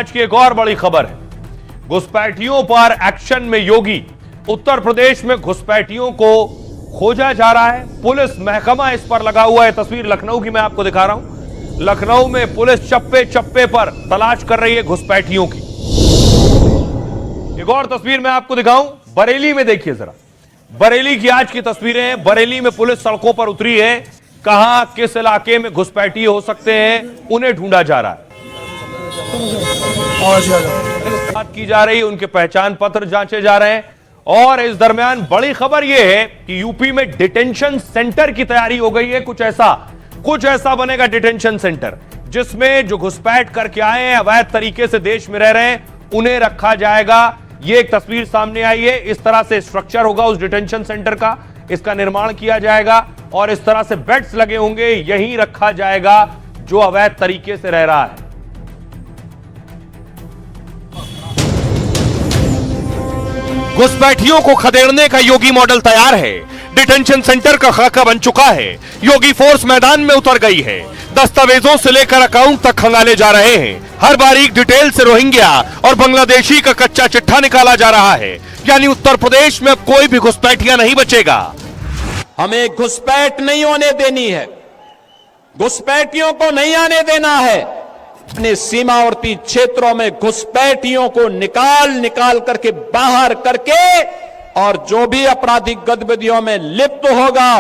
आज की एक और बड़ी खबर है। घुसपैठियों पर एक्शन में योगी। उत्तर प्रदेश में घुसपैठियों को खोजा जा रहा है, पुलिस महकमा इस पर लगा हुआ है। तस्वीर लखनऊ की मैं आपको दिखा रहा हूं। लखनऊ में पुलिस चप्पे चप्पे पर तलाश कर रही है घुसपैठियों की। एक और तस्वीर मैं आपको दिखाऊं, बरेली में देखिए जरा। बरेली की आज की तस्वीरें हैं। बरेली में पुलिस सड़कों पर उतरी है। कहां किस इलाके में घुसपैठी हो सकते हैं, उन्हें ढूंढा जा रहा है। बात की जा रही है, उनके पहचान पत्र जांचे जा रहे हैं। और इस दरमियान बड़ी खबर यह है कि यूपी में डिटेंशन सेंटर की तैयारी हो गई है। कुछ ऐसा बनेगा डिटेंशन सेंटर, जिसमें जो घुसपैठ करके आए हैं, अवैध तरीके से देश में रह रहे हैं, उन्हें रखा जाएगा। यह एक तस्वीर सामने आई है। इस तरह से स्ट्रक्चर होगा उस डिटेंशन सेंटर का, इसका निर्माण किया जाएगा और इस तरह से बेड्स लगे होंगे। यहीं रखा जाएगा जो अवैध तरीके से रह रहा है। घुसपैठियों को खदेड़ने का योगी मॉडल तैयार है। डिटेंशन सेंटर का खाका बन चुका है। योगी फोर्स मैदान में उतर गई है। दस्तावेजों से लेकर अकाउंट तक खंगाले जा रहे हैं। हर बारीक डिटेल से रोहिंग्या और बांग्लादेशी का कच्चा चिट्ठा निकाला जा रहा है। यानी उत्तर प्रदेश में अब कोई भी घुसपैठिया नहीं बचेगा। हमें घुसपैठ नहीं होने देनी है, घुसपैठियों को नहीं आने देना है। अपने सीमावर्ती क्षेत्रों में घुसपैठियों को निकाल करके बाहर करके और जो भी आपराधिक गतिविधियों में लिप्त होगा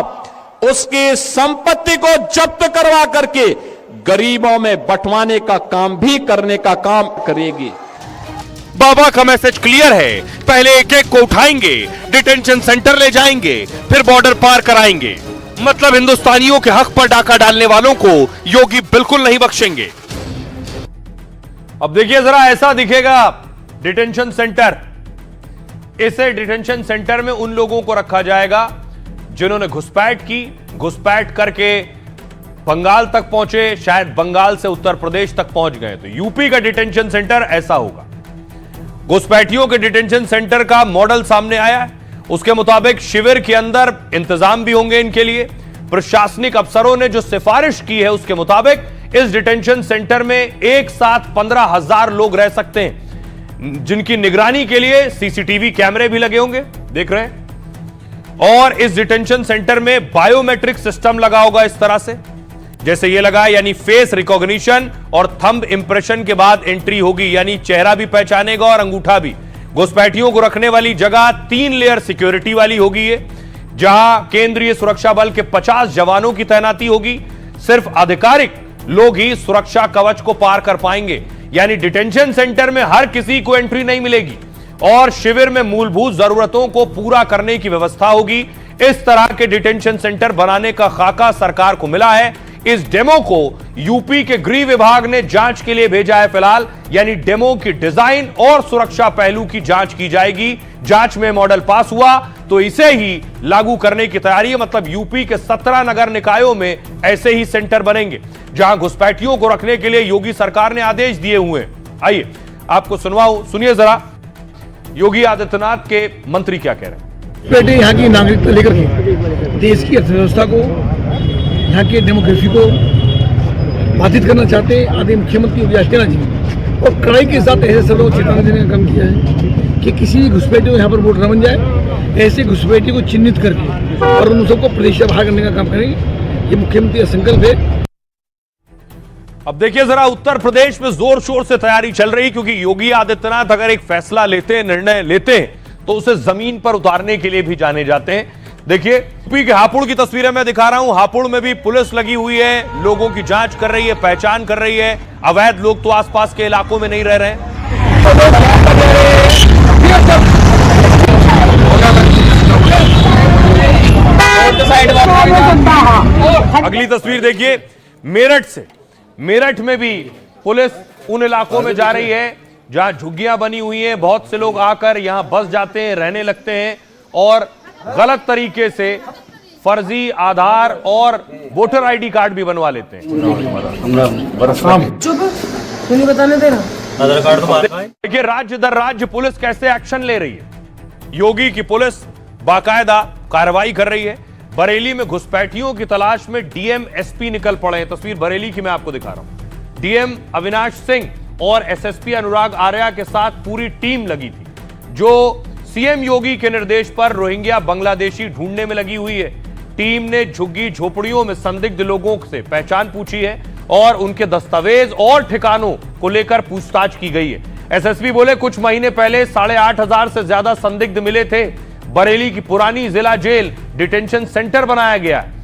उसकी संपत्ति को जब्त करवा करके गरीबों में बंटवाने का काम भी करने का काम करेगी। बाबा का मैसेज क्लियर है। पहले एक एक को उठाएंगे, डिटेंशन सेंटर ले जाएंगे, फिर बॉर्डर पार कराएंगे। मतलब हिंदुस्तानियों के हक पर डाका डालने वालों को योगी बिल्कुल नहीं बख्शेंगे। अब देखिए जरा, ऐसा दिखेगा डिटेंशन सेंटर। इसे डिटेंशन सेंटर में उन लोगों को रखा जाएगा जिन्होंने घुसपैठ की, घुसपैठ करके बंगाल तक पहुंचे, शायद बंगाल से उत्तर प्रदेश तक पहुंच गए। तो यूपी का डिटेंशन सेंटर ऐसा होगा। घुसपैठियों के डिटेंशन सेंटर का मॉडल सामने आया है। उसके मुताबिक शिविर के अंदर इंतजाम भी होंगे इनके लिए। प्रशासनिक अफसरों ने जो सिफारिश की है उसके मुताबिक इस डिटेंशन सेंटर में एक साथ 15,000 लोग रह सकते हैं, जिनकी निगरानी के लिए सीसीटीवी कैमरे भी लगे होंगे, देख रहे हैं। और इस डिटेंशन सेंटर में बायोमेट्रिक सिस्टम लगा होगा इस तरह से, जैसे ये लगा, यानी फेस रिकॉग्निशन और थंब इंप्रेशन के बाद एंट्री होगी, यानी चेहरा भी पहचानेगा और अंगूठा भी। घुसपैठियों को रखने वाली जगह 3 लेयर सिक्योरिटी वाली होगी, ये जहां केंद्रीय सुरक्षा बल के 50 जवानों की तैनाती होगी। सिर्फ आधिकारिक लोग ही सुरक्षा कवच को पार कर पाएंगे, यानी डिटेंशन सेंटर में हर किसी को एंट्री नहीं मिलेगी। और शिविर में मूलभूत जरूरतों को पूरा करने की व्यवस्था होगी। इस तरह के डिटेंशन सेंटर बनाने का खाका सरकार को मिला है। इस डेमो को यूपी के गृह विभाग ने जांच के लिए भेजा है फिलहाल, यानी डेमो की डिजाइन और सुरक्षा पहलू की जांच की जाएगी। जांच में मॉडल पास हुआ तो इसे ही लागू करने की तैयारी है। मतलब यूपी के 17 नगर निकायों में ऐसे ही सेंटर बनेंगे जहां घुसपैठियों को रखने के लिए योगी सरकार ने आदेश दिए हुए हैं। आइए आपको सुनवाऊं, सुनिए जरा योगी आदित्यनाथ के मंत्री क्या कह रहे हैं। बेटे यहाँ की नागरिकता लेकर के देश की अर्थव्यवस्था को, यहाँ की डेमोक्रेसी को बाधित करना चाहते हैं आदि मुख्यमंत्री योगी आदित्यनाथ जी, और कड़ाई के साथ ऐसे सब लोग चेतावनी देने का काम किया है कि किसी भी घुसपैठी को यहाँ पर वोट न बन जाए। ऐसे घुसपैठी को चिन्हित करके और उन सबको प्रदेश से बाहर करने का काम करेंगे। ये मुख्यमंत्री का संकल्प है। अब देखिए जरा, उत्तर प्रदेश में जोर शोर से तैयारी चल रही, क्योंकि योगी आदित्यनाथ अगर एक फैसला लेते हैं, निर्णय लेते हैं, तो उसे जमीन पर उतारने के लिए भी जाने जाते हैं। देखिए यूपी के हापुड़ की तस्वीरें मैं दिखा रहा हूं। हापुड़ में भी पुलिस लगी हुई है, लोगों की जांच कर रही है, पहचान कर रही है। अवैध लोग तो आसपास के इलाकों में नहीं रह रहे हैं। अगली तस्वीर देखिए मेरठ से। मेरठ में भी पुलिस उन इलाकों में जा रही है जहां झुग्गियां बनी हुई हैं। बहुत से लोग आकर यहां बस जाते हैं, रहने लगते हैं और गलत तरीके से फर्जी आधार और वोटर आईडी कार्ड भी बनवा लेते हैं। देखिए राज्य दर राज्य पुलिस कैसे एक्शन ले रही है। योगी की पुलिस बाकायदा कार्रवाई कर रही है। बरेली में घुसपैठियों की तलाश में डीएम एसपी निकल पड़े हैं। तस्वीर बरेली की मैं आपको दिखा रहा हूं। डीएम अविनाश सिंह और एसएसपी अनुराग आर्या के साथ पूरी टीम लगी थी, जो सीएम योगी के निर्देश पर रोहिंग्या बांग्लादेशी ढूंढने में लगी हुई है। टीम ने झुग्गी झोपड़ियों में संदिग्ध लोगों से पहचान पूछी है और उनके दस्तावेज और ठिकानों को लेकर पूछताछ की गई है। एसएसपी बोले कुछ महीने पहले 8,500 से ज्यादा संदिग्ध मिले थे। बरेली की पुरानी जिला जेल डिटेंशन सेंटर बनाया गया है।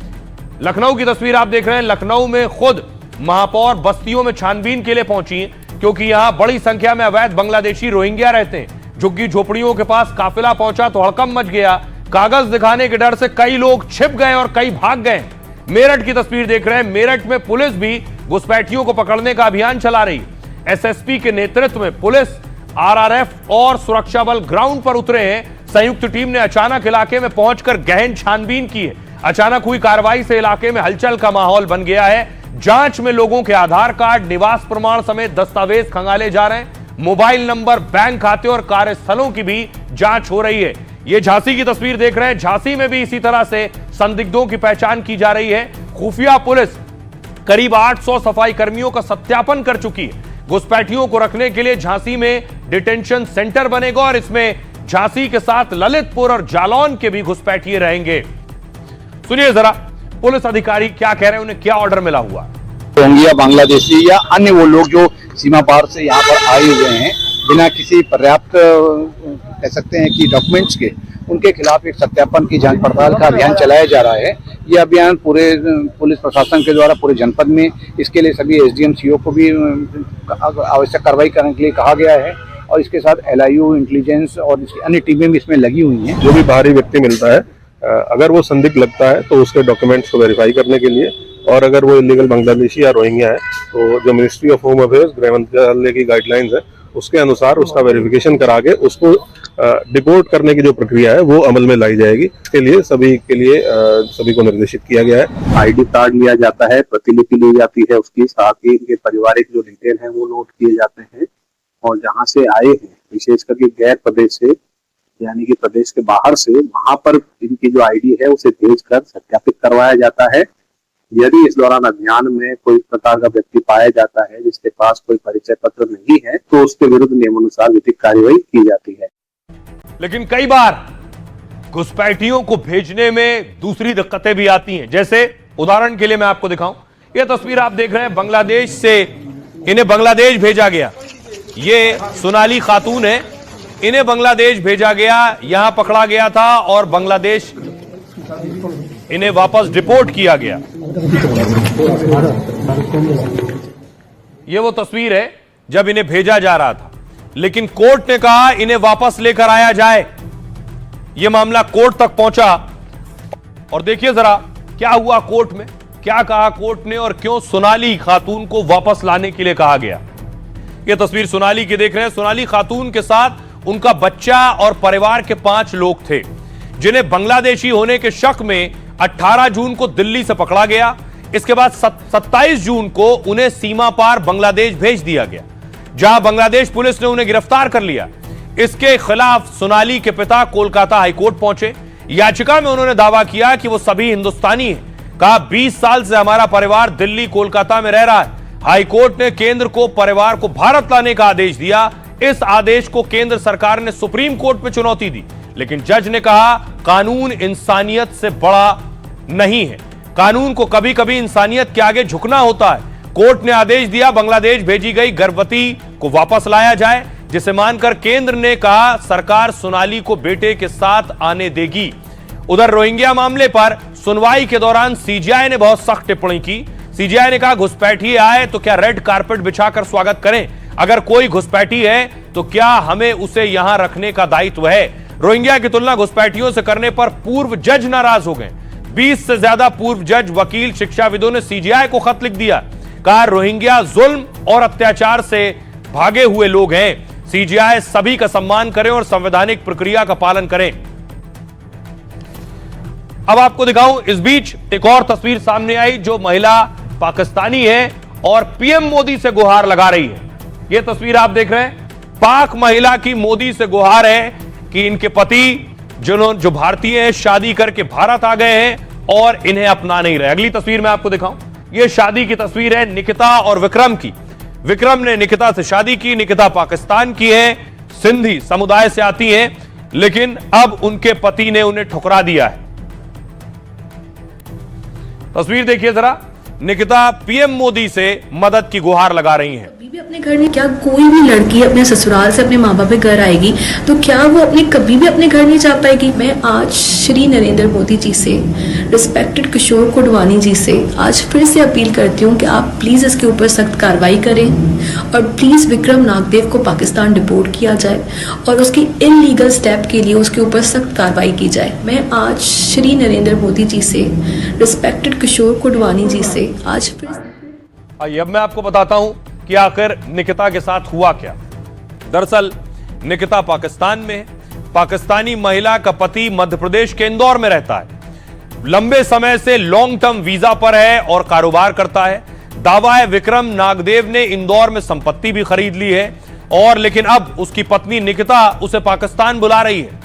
लखनऊ की तस्वीर आप देख रहे हैं। लखनऊ में खुद महापौर बस्तियों में छानबीन के लिए पहुंची है, क्योंकि यहां बड़ी संख्या में अवैध बांग्लादेशी रोहिंग्या रहते हैं। झुग्गी झोपड़ियों के पास काफिला पहुंचा तो हड़कंप मच गया। कागज दिखाने के डर से कई लोग छिप गए और कई भाग गए। मेरठ की तस्वीर देख रहे हैं। मेरठ में पुलिस भी घुसपैठियों को पकड़ने का अभियान चला रही है। एसएसपी के नेतृत्व में पुलिस, आरआरएफ और सुरक्षा बल ग्राउंड पर उतरे हैं। संयुक्त टीम ने अचानक इलाके में पहुंचकर गहन छानबीन की है। अचानक हुई कार्रवाई से इलाके में हलचल का माहौल बन गया है। जांच में लोगों के आधार कार्ड, निवास प्रमाण समेत दस्तावेज खंगाले जा रहे हैं। मोबाइल नंबर, बैंक खाते और कार्यस्थलों की भी जांच हो रही है। यह झांसी की तस्वीर देख रहे हैं। झांसी में भी इसी तरह से संदिग्धों की पहचान की जा रही है। खुफिया पुलिस करीब 800 सफाई कर्मियों का सत्यापन कर चुकी है। घुसपैठियों को रखने के लिए झांसी में डिटेंशन सेंटर बनेगा और इसमें झांसी के साथ ललितपुर और जालौन के भी घुसपैठिए रहेंगे। सुनिए जरा पुलिस अधिकारी क्या कह रहे हैं, उन्हें क्या ऑर्डर मिला हुआ। रोहिंग्या बांग्लादेशी या अन्य वो लोग जो सीमा पार से यहाँ पर आए हुए हैं बिना किसी पर्याप्त कह सकते हैं कि डॉक्यूमेंट्स के, उनके खिलाफ एक सत्यापन की जांच पड़ताल का अभियान चलाया जा रहा है। यह अभियान पूरे पुलिस प्रशासन के द्वारा पूरे जनपद में, इसके लिए सभी एसडीएम सीओ को भी आवश्यक कार्रवाई करने के लिए कहा गया है और इसके साथ एलआईयू, इंटेलिजेंस और इसकी अन्य टीमें भी इसमें लगी हुई हैं। जो भी बाहरी व्यक्ति मिलता है, अगर वो संदिग्ध लगता है तो उसके डॉक्यूमेंट्स को वेरीफाई करने के लिए, और अगर वो इलीगल बांग्लादेशी या रोहिंग्या है तो जो मिनिस्ट्री ऑफ होम अफेयर्स, गृह मंत्रालय की गाइडलाइंस है उसके अनुसार उसका वेरिफिकेशन करा के उसको डिपोर्ट करने की जो प्रक्रिया है वो अमल में लाई जाएगी। इसके लिए सभी को निर्देशित किया गया है। आईडी कार्ड लिया जाता है, प्रतिलिपि ली जाती है उसकी, साथ ही इनके पारिवारिक जो डिटेल है वो नोट किए जाते हैं और जहाँ से आए हैं विशेष करके गैर प्रदेश से यानी कि प्रदेश के बाहर से, वहां पर इनकी जो आईडी है उसे भेजकर सत्यापित करवाया जाता है। यदि इस दौरान अभियान में कोई प्रकार का व्यक्ति पाया जाता है जिसके पास कोई परिचय पत्र नहीं है तो उसके विरुद्ध नियमानुसार विधिक कार्रवाई की जाती है। लेकिन कई बार घुसपैठियों को भेजने में दूसरी दिक्कतें भी आती हैं। जैसे उदाहरण के लिए मैं आपको दिखाऊं, यह तस्वीर आप देख रहे हैं। बांग्लादेश से इन्हें बांग्लादेश भेजा गया। ये सोनाली खातून है, इन्हें बांग्लादेश भेजा गया, यहां पकड़ा गया था और बांग्लादेश इन्हें वापस डिपोर्ट किया गया। यह वो तस्वीर है जब इन्हें भेजा जा रहा था, लेकिन कोर्ट ने कहा इन्हें वापस लेकर आया जाए। यह मामला कोर्ट तक पहुंचा और देखिए जरा क्या हुआ कोर्ट में, क्या कहा कोर्ट ने और क्यों सोनाली खातून को वापस लाने के लिए कहा गया। यह तस्वीर सोनाली की देख रहे हैं। सोनाली खातून के साथ उनका बच्चा और परिवार के 5 लोग थे, जिन्हें बांग्लादेशी होने के शक में 18 जून को दिल्ली से पकड़ा गया। इसके बाद 27 जून को उन्हें सीमा पार बांग्लादेश भेज दिया गया, जहां बांग्लादेश पुलिस ने उन्हें गिरफ्तार कर लिया। इसके खिलाफ सोनाली के पिता कोलकाता हाईकोर्ट पहुंचे। याचिका में उन्होंने दावा किया कि वो सभी हिंदुस्तानी हैं। कहा 20 साल से हमारा परिवार दिल्ली कोलकाता में रह रहा है। हाईकोर्ट ने केंद्र को परिवार को भारत लाने का आदेश दिया। इस आदेश को केंद्र सरकार ने सुप्रीम कोर्ट में चुनौती दी, लेकिन जज ने कहा कानून इंसानियत से बड़ा नहीं है। कानून को कभी कभी इंसानियत के आगे झुकना होता है। कोर्ट ने आदेश दिया बांग्लादेश भेजी गई गर्भवती को वापस लाया जाए, जिसे मानकर केंद्र ने कहा सरकार सोनाली को बेटे के साथ आने देगी। उधर रोहिंग्या मामले पर सुनवाई के दौरान सीजीआई ने बहुत सख्त टिप्पणी की। सीजीआई ने कहा घुसपैठी आए तो क्या रेड कारपेट बिछाकर स्वागत करें? अगर कोई घुसपैठी है तो क्या हमें उसे यहां रखने का दायित्व है? रोहिंग्या की तुलना घुसपैठियों से करने पर पूर्व जज नाराज हो गए। 20 से ज्यादा पूर्व जज, वकील, शिक्षाविदों ने सीजीआई को खत लिख दिया। कहा रोहिंग्या जुल्म और अत्याचार से भागे हुए लोग हैं। सीजीआई सभी का सम्मान करें और संवैधानिक प्रक्रिया का पालन करें। अब आपको दिखाऊं, इस बीच एक और तस्वीर सामने आई जो महिला पाकिस्तानी है और पीएम मोदी से गुहार लगा रही है। यह तस्वीर आप देख रहे हैं। पाक महिला की मोदी से गुहार है कि इनके पति जो भारतीय हैं, शादी करके भारत आ गए हैं और इन्हें अपना नहीं रहे। अगली तस्वीर मैं आपको दिखाऊं, यह शादी की तस्वीर है निकिता और विक्रम की। विक्रम ने निकिता से शादी की। निकिता पाकिस्तान की है, सिंधी समुदाय से आती हैं, लेकिन अब उनके पति ने उन्हें ठुकरा दिया है। तस्वीर देखिए जरा, निकिता पीएम मोदी से मदद की गुहार लगा रही हैं। कभी भी अपने घर में, क्या कोई भी लड़की अपने ससुराल से अपने माँ बाप के घर आएगी तो क्या वो कभी भी अपने घर नहीं जा पाएगी? मैं आज श्री नरेंद्र मोदी जी से, रिस्पेक्टेड किशोर कोडवानी जी से आज फिर से अपील करती हूँ कि आप प्लीज़ इसके ऊपर सख्त कार्रवाई करें और प्लीज़ विक्रम नागदेव को पाकिस्तान डिपोर्ट किया जाए और उसकी इनलीगल स्टेप के लिए उसके ऊपर सख्त कार्रवाई की जाए। मैं आज श्री नरेंद्र मोदी जी से, रिस्पेक्टेड किशोर कोडवानी जी से आज फिर। आइए अब मैं आपको बताता हूं कि आखिर निकिता के साथ हुआ क्या। दरअसल निकिता पाकिस्तान में है। पाकिस्तानी महिला का पति मध्य प्रदेश के इंदौर में रहता है, लंबे समय से लॉन्ग टर्म वीजा पर है और कारोबार करता है। दावा है विक्रम नागदेव ने इंदौर में संपत्ति भी खरीद ली है और लेकिन अब उसकी पत्नी निकिता उसे पाकिस्तान बुला रही है।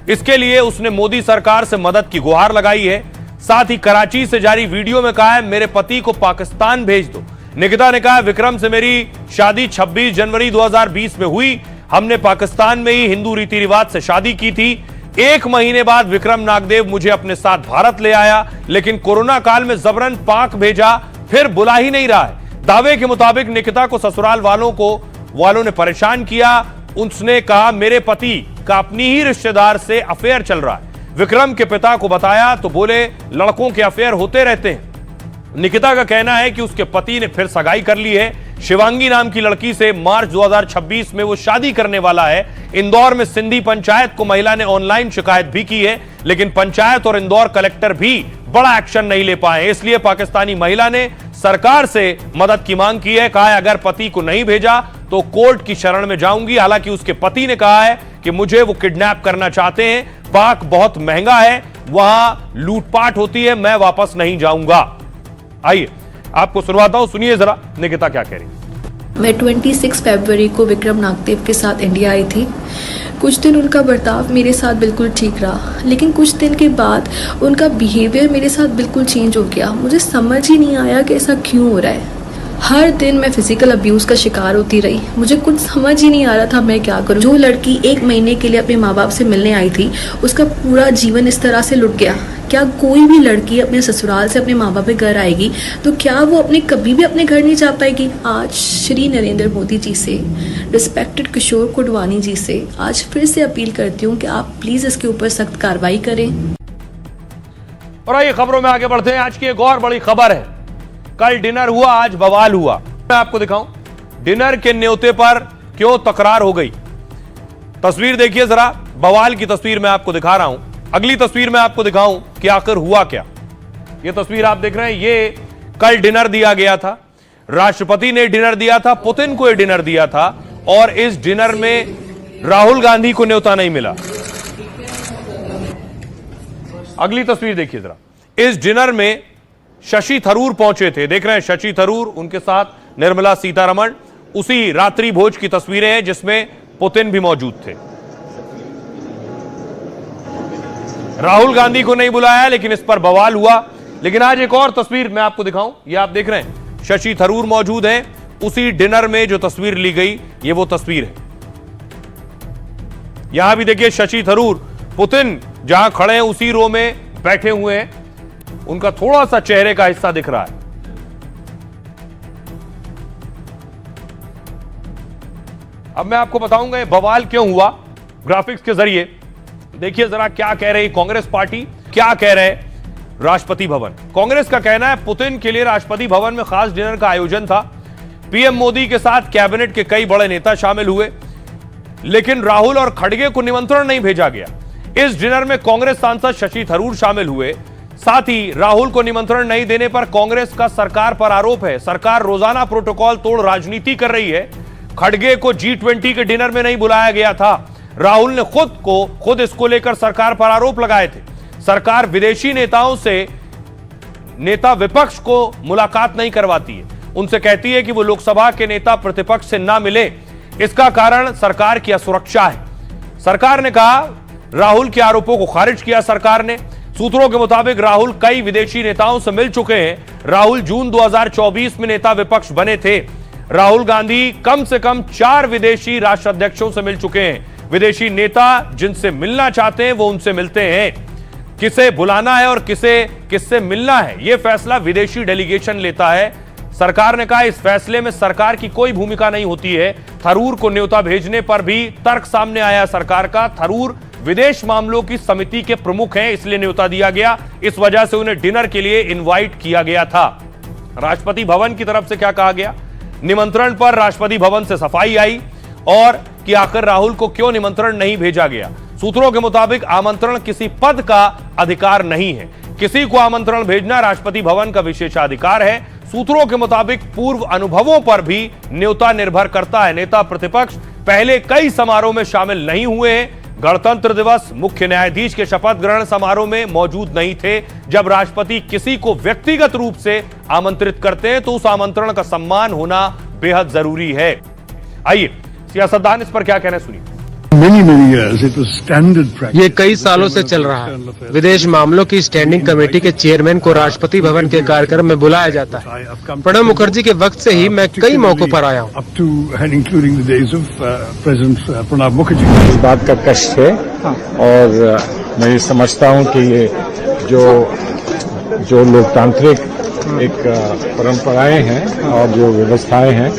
इसके लिए उसने मोदी सरकार से मदद की गुहार लगाई है। साथ ही कराची से जारी वीडियो में कहा है मेरे पति को पाकिस्तान भेज दो। निकिता ने कहा विक्रम से मेरी शादी 26 जनवरी 2020 में हुई। हमने पाकिस्तान में ही हिंदू रीति रिवाज से शादी की थी। 1 महीने बाद विक्रम नागदेव मुझे अपने साथ भारत ले आया, लेकिन कोरोना काल में जबरन पाक भेजा, फिर बुला ही नहीं रहा है। दावे के मुताबिक निकिता को ससुराल वालों ने परेशान किया। उसने कहा मेरे पति का अपनी ही रिश्तेदार से अफेयर चल रहा है। विक्रम के पिता को बताया तो बोले लड़कों के अफेयर होते रहते हैं। निकिता का कहना है कि उसके पति ने फिर सगाई कर ली है। शिवांगी नाम की लड़की से मार्च 2026 में वो शादी करने वाला है। इंदौर में सिंधी पंचायत को महिला ने ऑनलाइन शिकायत भी की है, लेकिन पंचायत और इंदौर कलेक्टर भी बड़ा एक्शन नहीं ले पाए। इसलिए पाकिस्तानी महिला ने सरकार से मदद की मांग की है। कहा है अगर पति को नहीं भेजा तो कोर्ट की शरण में जाऊंगी। हालांकि उसके पति ने कहा है कि मुझे वो किडनैप करना चाहते हैं, पाक बहुत महंगा है, वहां लूटपाट होती है, मैं वापस नहीं जाऊंगा। आइए आपको सुनवाता हूं, सुनिए जरा निकिता क्या कह रही है। मैं 26 फरवरी को विक्रम नागदेव के साथ इंडिया आई थी। कुछ दिन उनका बर्ताव मेरे साथ बिल्कुल ठीक रहा, लेकिन कुछ दिन के बाद उनका बिहेवियर मेरे साथ बिल्कुल चेंज हो गया। मुझे समझ ही नहीं आया कि ऐसा क्यों हो रहा है। हर दिन मैं फिजिकल अब्यूज़ का शिकार होती रही। मुझे कुछ समझ ही नहीं आ रहा था मैं क्या करूं। जो लड़की 1 महीने के लिए अपने माँ बाप से मिलने आई थी, उसका पूरा जीवन इस तरह से लुट गया। क्या कोई भी लड़की अपने ससुराल से अपने माँ बाप के घर आएगी तो क्या वो कभी भी अपने घर नहीं जा पाएगी? आज श्री नरेंद्र मोदी जी से, रिस्पेक्टेड किशोर कोडवानी जी से आज फिर से अपील करती हूँ कि आप प्लीज़ इसके ऊपर सख्त कार्रवाई करें। और आइए खबरों में आगे बढ़ते हैं। आज की एक और बड़ी खबर है। कल डिनर हुआ, आज बवाल हुआ। मैं आपको दिखाऊं डिनर के न्योते पर क्यों तकरार हो गई। तस्वीर देखिए जरा, बवाल की तस्वीर मैं आपको दिखा रहा हूं। अगली तस्वीर मैं आपको दिखाऊं कि आखिर हुआ क्या। यह तस्वीर आप देख रहे हैं, ये कल डिनर दिया गया था। राष्ट्रपति ने डिनर दिया था, पुतिन को यह डिनर दिया था और इस डिनर में राहुल गांधी को न्योता नहीं मिला। अगली तस्वीर देखिए जरा, इस डिनर में शशि थरूर पहुंचे थे। देख रहे हैं शशि थरूर, उनके साथ निर्मला सीतारमण। उसी रात्रि भोज की तस्वीरें हैं जिसमें पुतिन भी मौजूद थे। राहुल गांधी को नहीं बुलाया, लेकिन इस पर बवाल हुआ। लेकिन आज एक और तस्वीर मैं आपको दिखाऊं, ये आप देख रहे हैं शशि थरूर मौजूद हैं। उसी डिनर में जो तस्वीर ली गई, ये वो तस्वीर है। यहां भी देखिए शशि थरूर, पुतिन जहां खड़े हैं उसी रो में बैठे हुए हैं। उनका थोड़ा सा चेहरे का हिस्सा दिख रहा है। अब मैं आपको बताऊंगा ये बवाल क्यों हुआ ग्राफिक्स के जरिए। देखिए जरा क्या कह रही कांग्रेस पार्टी, क्या कह रहे राष्ट्रपति भवन। कांग्रेस का कहना है पुतिन के लिए राष्ट्रपति भवन में खास डिनर का आयोजन था। पीएम मोदी के साथ कैबिनेट के कई बड़े नेता शामिल हुए, लेकिन राहुल और खड़गे को निमंत्रण नहीं भेजा गया। इस डिनर में कांग्रेस सांसद शशि थरूर शामिल हुए। साथ ही राहुल को निमंत्रण नहीं देने पर कांग्रेस का सरकार पर आरोप है। सरकार रोजाना प्रोटोकॉल तोड़ राजनीति कर रही है। खड़गे को G20 के डिनर में नहीं बुलाया गया था। राहुल ने खुद इसको लेकर सरकार पर आरोप लगाए थे। सरकार विदेशी नेताओं से नेता विपक्ष को मुलाकात नहीं करवाती है। उनसे कहती है कि वो लोकसभा के नेता प्रतिपक्ष से ना मिले। इसका कारण सरकार की असुरक्षा है। सरकार ने कहा, राहुल के आरोपों को खारिज किया सरकार ने। सूत्रों के मुताबिक राहुल कई विदेशी नेताओं से मिल चुके हैं। राहुल जून 2024 में नेता विपक्ष बने थे। राहुल गांधी कम से कम 4 विदेशी राष्ट्राध्यक्षों से मिल चुके हैं। विदेशी नेता जिनसे मिलना चाहते हैं वो उनसे मिलते हैं। किसे बुलाना है और किससे मिलना है, यह फैसला विदेशी डेलीगेशन लेता है। सरकार ने कहा इस फैसले में सरकार की कोई भूमिका नहीं होती है। थरूर को न्योता भेजने पर भी तर्क सामने आया सरकार का। थरूर विदेश मामलों की समिति के प्रमुख हैं, इसलिए न्योता दिया गया। इस वजह से उन्हें डिनर के लिए इनवाइट किया गया था। राष्ट्रपति भवन की तरफ से क्या कहा गया? निमंत्रण पर राष्ट्रपति भवन से सफाई आई और कि आखिर राहुल को क्यों निमंत्रण नहीं भेजा गया। सूत्रों के मुताबिक आमंत्रण किसी पद का अधिकार नहीं है। किसी को आमंत्रण भेजना राष्ट्रपति भवन का विशेषाधिकार है। सूत्रों के मुताबिक पूर्व अनुभवों पर भी न्योता निर्भर करता है। नेता प्रतिपक्ष पहले कई समारोह में शामिल नहीं हुए हैं। गणतंत्र दिवस, मुख्य न्यायाधीश के शपथ ग्रहण समारोह में मौजूद नहीं थे। जब राष्ट्रपति किसी को व्यक्तिगत रूप से आमंत्रित करते हैं तो उस आमंत्रण का सम्मान होना बेहद जरूरी है। आइए सियासतदान इस पर क्या कहना सुनिए। ये कई सालों से चल रहा है। विदेश मामलों की स्टैंडिंग कमेटी के चेयरमैन को राष्ट्रपति भवन के कार्यक्रम में बुलाया जाता है। प्रणब मुखर्जी के वक्त से ही मैं कई मौकों पर आया हूँ। इस बात का कष्ट है और मैं ये समझता हूँ कि ये जो लोकतांत्रिक एक परंपराएं हैं और जो व्यवस्थाएं हैं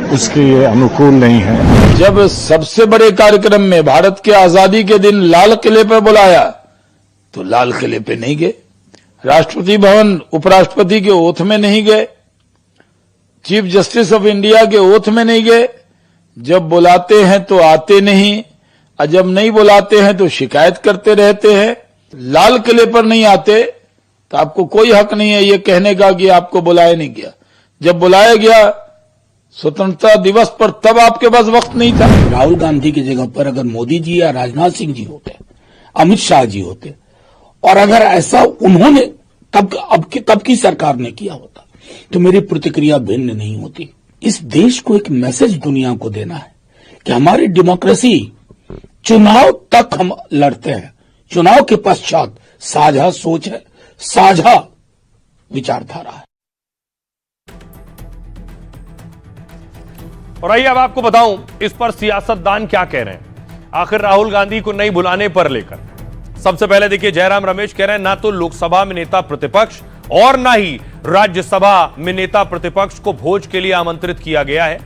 उसके अनुकूल नहीं है। जब सबसे बड़े कार्यक्रम में भारत के आजादी के दिन लाल किले पर बुलाया तो लाल किले पे नहीं गए, राष्ट्रपति भवन उपराष्ट्रपति के ओथ में नहीं गए, चीफ जस्टिस ऑफ इंडिया के ओथ में नहीं गए। जब बुलाते हैं तो आते नहीं और जब नहीं बुलाते हैं तो शिकायत करते रहते हैं। लाल किले पर नहीं आते तो आपको कोई हक नहीं है ये कहने का कि आपको बुलाया नहीं गया। जब बुलाया गया स्वतंत्रता दिवस पर तब आपके पास वक्त नहीं था। राहुल गांधी की जगह पर अगर मोदी जी या राजनाथ सिंह जी होते, अमित शाह जी होते और अगर ऐसा उन्होंने तब की सरकार ने किया होता तो मेरी प्रतिक्रिया भिन्न नहीं होती। इस देश को एक मैसेज दुनिया को देना है कि हमारी डेमोक्रेसी चुनाव तक हम लड़ते हैं, चुनाव के पश्चात साझा सोच है, साझा विचारधारा है। और आइए अब आपको बताऊं इस पर सियासतदान क्या कह रहे हैं। आखिर राहुल गांधी को नहीं बुलाने पर लेकर सबसे पहले देखिए जयराम रमेश कह रहे हैं ना तो लोकसभा में नेता प्रतिपक्ष और ना ही राज्यसभा में नेता प्रतिपक्ष को भोज के लिए आमंत्रित किया गया है।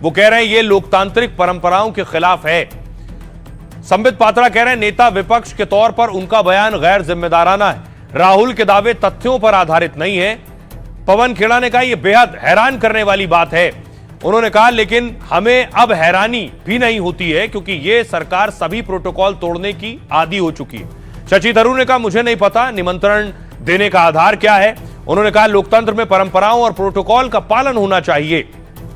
वो कह रहे हैं ये लोकतांत्रिक परंपराओं के खिलाफ है। संबित पात्रा कह रहे हैं नेता विपक्ष के तौर पर उनका बयान गैर जिम्मेदाराना है। राहुल के दावे तथ्यों पर आधारित नहीं है। पवन खेड़ा ने कहा यह बेहद हैरान करने वाली बात है। उन्होंने कहा लेकिन हमें अब हैरानी भी नहीं होती है क्योंकि यह सरकार सभी प्रोटोकॉल तोड़ने की आदी हो चुकी है। शशि थरूर ने कहा मुझे नहीं पता निमंत्रण देने का आधार क्या है। उन्होंने कहा लोकतंत्र में परंपराओं और प्रोटोकॉल का पालन होना चाहिए।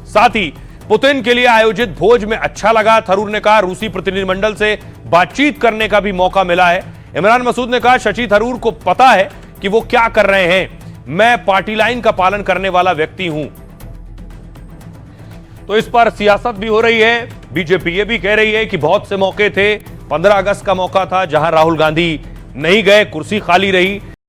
साथ ही पुतिन के लिए आयोजित भोज में अच्छा लगा। थरूर ने कहा रूसी प्रतिनिधिमंडल से बातचीत करने का भी मौका मिला है। इमरान मसूद ने कहा शशि थरूर को पता है कि वो क्या कर रहे हैं। मैं पार्टी लाइन का पालन करने वाला व्यक्ति हूं। तो इस पर सियासत भी हो रही है। बीजेपी ये भी कह रही है कि बहुत से मौके थे, 15 अगस्त का मौका था जहां राहुल गांधी नहीं गए, कुर्सी खाली रही।